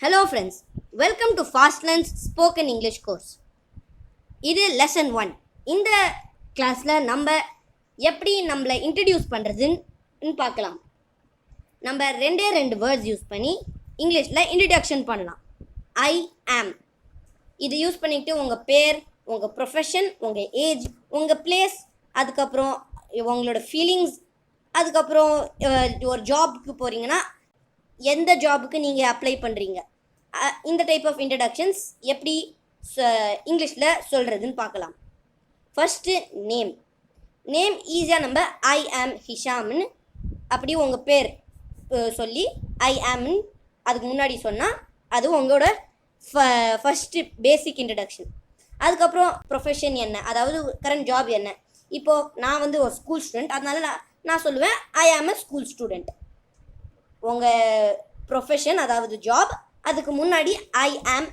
Hello friends, welcome to Fastlearn's Spoken English course. இது lesson 1. இந்த கிளாஸில் எப்படி நம்மளை இன்ட்ரடியூஸ் பண்ணுறதுன்னு பார்க்கலாம். நம்ம ரெண்டு வேர்ட்ஸ் யூஸ் பண்ணி இங்கிலீஷில் இன்ட்ரடக்ஷன் பண்ணலாம். ஐ ஆம், இது யூஸ் பண்ணிக்கிட்டு உங்கள் பேர், உங்கள் ப்ரொஃபஷன், உங்கள் ஏஜ், உங்கள் பிளேஸ், அதுக்கப்புறம் உங்களோட ஃபீலிங்ஸ், அதுக்கப்புறம் ஒரு ஜாபுக்கு போகிறீங்கன்னா எந்த ஜாபுக்கு நீங்கள் அப்ளை பண்ணுறீங்க, இந்த டைப் ஆஃப் இன்ட்ரடக்ஷன்ஸ் எப்படி இங்கிலீஷில் சொல்கிறதுன்னு பார்க்கலாம். ஃபஸ்ட்டு நேம் ஈஸியாக நம்ம ஐ ஆம் ஹிஷாம்னு அப்படி உங்கள் பேர் சொல்லி ஐ ஆம்னு அதுக்கு முன்னாடி சொன்னால் அது உங்களோட ஃபஸ்ட்டு பேசிக் இன்ட்ரடக்ஷன். அதுக்கப்புறம் ப்ரொஃபஷன் என்ன, அதாவது கரண்ட் ஜாப் என்ன. இப்போது நான் ஒரு ஸ்கூல் ஸ்டூடெண்ட், அதனால நான் சொல்லுவேன் ஐ ஆம் அ ஸ்கூல் ஸ்டூடெண்ட். உங்கள் ப்ரொஃபஷன் அதாவது ஜாப், அதுக்கு முன்னாடி ஐ ஆம்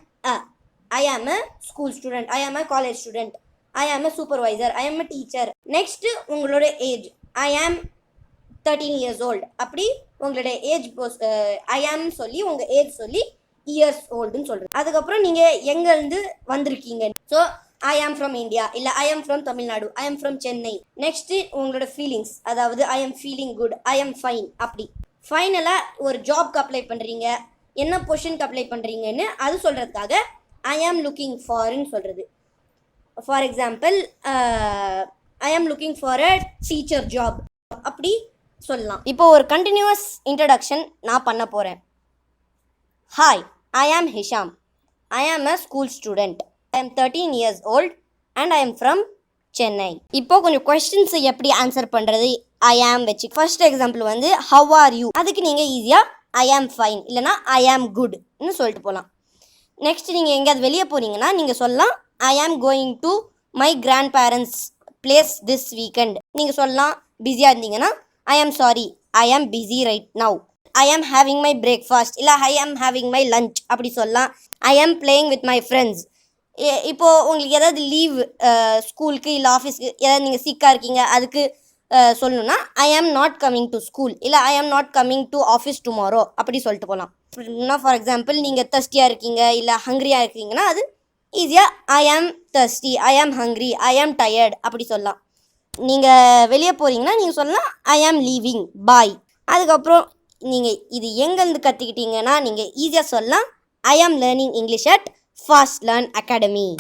அ ஸ்கூல் ஸ்டூடெண்ட், ஐ ஆம் அ காலேஜ் ஸ்டூடெண்ட், ஐ ஆம் அ சூப்பர்வைசர், ஐ ஆம் அ டீச்சர். நெக்ஸ்ட்டு உங்களோட ஏஜ், ஐ ஆம் 13 years old. அப்படி உங்களோட ஏஜ் ஐ ஆம் சொல்லி உங்கள் ஏஜ் சொல்லி இயர்ஸ் ஓல்டுன்னு சொல்கிறது. அதுக்கப்புறம் நீங்கள் எங்கேருந்து வந்திருக்கீங்க. So I am from India, இல்லை I am from Tamil Nadu, I am from Chennai. Next உங்களோட ஃபீலிங்ஸ், அதாவது ஐ ஆம் feeling good, I am fine. அப்படி ஃபைனலாக ஒரு ஜாப்க்கு அப்ளை பண்ணுறீங்க, என்ன பொசிஷனுக்கு அப்ளை பண்ணுறீங்கன்னு அது சொல்கிறதுக்காக ஐ ஆம் லுக்கிங் ஃபார்ன்னு சொல்கிறது. ஃபார் எக்ஸாம்பிள் ஐ ஆம் looking for a teacher job, அப்படி சொல்லலாம். இப்போது ஒரு கண்டினியூஸ் இன்ட்ரடக்ஷன் நான் பண்ண போகிறேன். ஹாய், ஐ ஆம் ஹிஷாம், ஐ ஆம் அ ஸ்கூல் ஸ்டூடெண்ட், ஐ ஆம் 13 years old and I am from Chennai. இப்போது கொஞ்சம் கொஸ்டின்ஸ் எப்படி ஆன்சர் பண்ணுறது ஐ ஆம் வச்சு. First example how are you, அதுக்கு நீங்கள் ஈஸியாக ஐ ஆம் ஃபைன் இல்லைனா ஐ ஆம் குட்னு சொல்லிட்டு போகலாம். நெக்ஸ்ட் நீங்கள் எங்கேயாவது வெளியே போகிறீங்கன்னா நீங்கள் சொல்லலாம் I am going to my grandparents place this weekend. நீங்கள் சொல்லலாம் பிஸியாக இருந்தீங்கன்னா ஐ ஆம் சாரி, ஐ ஆம் பிஸி ரைட் நவ், ஐ ஆம் ஹேவிங் மை பிரேக்ஃபாஸ்ட், இல்லை ஐ ஆம் ஹேவிங் மை லஞ்ச். அப்படி சொல்லலாம். ஐ ஆம் பிளேயிங் வித் மை ஃப்ரெண்ட்ஸ். இப்போது உங்களுக்கு ஏதாவது லீவ் ஸ்கூலுக்கு இல்லை ஆஃபீஸ்க்கு ஏதாவது நீங்கள் சிக்காக இருக்கீங்க, அதுக்கு சொல்லணுன்னா ஐ am not coming to school, இல்லை I am not coming to office tomorrow, அப்படி சொல்லிட்டு போகலாம். ஃபார் எக்ஸாம்பிள் நீங்கள் தர்ஸ்டியாக இருக்கீங்க இல்லை ஹங்க்ரியாக இருக்கீங்கன்னா அது ஈஸியாக ஐ ஆம் தர்ஸ்டி, ஐ ஆம் ஹங்க்ரி, ஐ ஆம் டயர்ட் அப்படி சொல்லலாம். நீங்கள் வெளியே போகிறீங்கன்னா நீங்கள் சொல்லலாம் ஐ ஆம் லீவிங், பாய். அதுக்கப்புறம் நீங்கள் இது எங்கேருந்து கற்றுக்கிட்டீங்கன்னா நீங்கள் ஈஸியாக சொல்லலாம் I am learning English at Fastlearn Academy.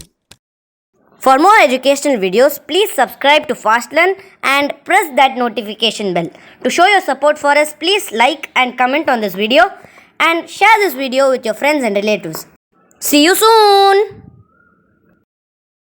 For more educational videos, please subscribe to Fastlearn and press that notification bell. To show your support for us, please like and comment on this video and share this video with your friends and relatives. See you soon!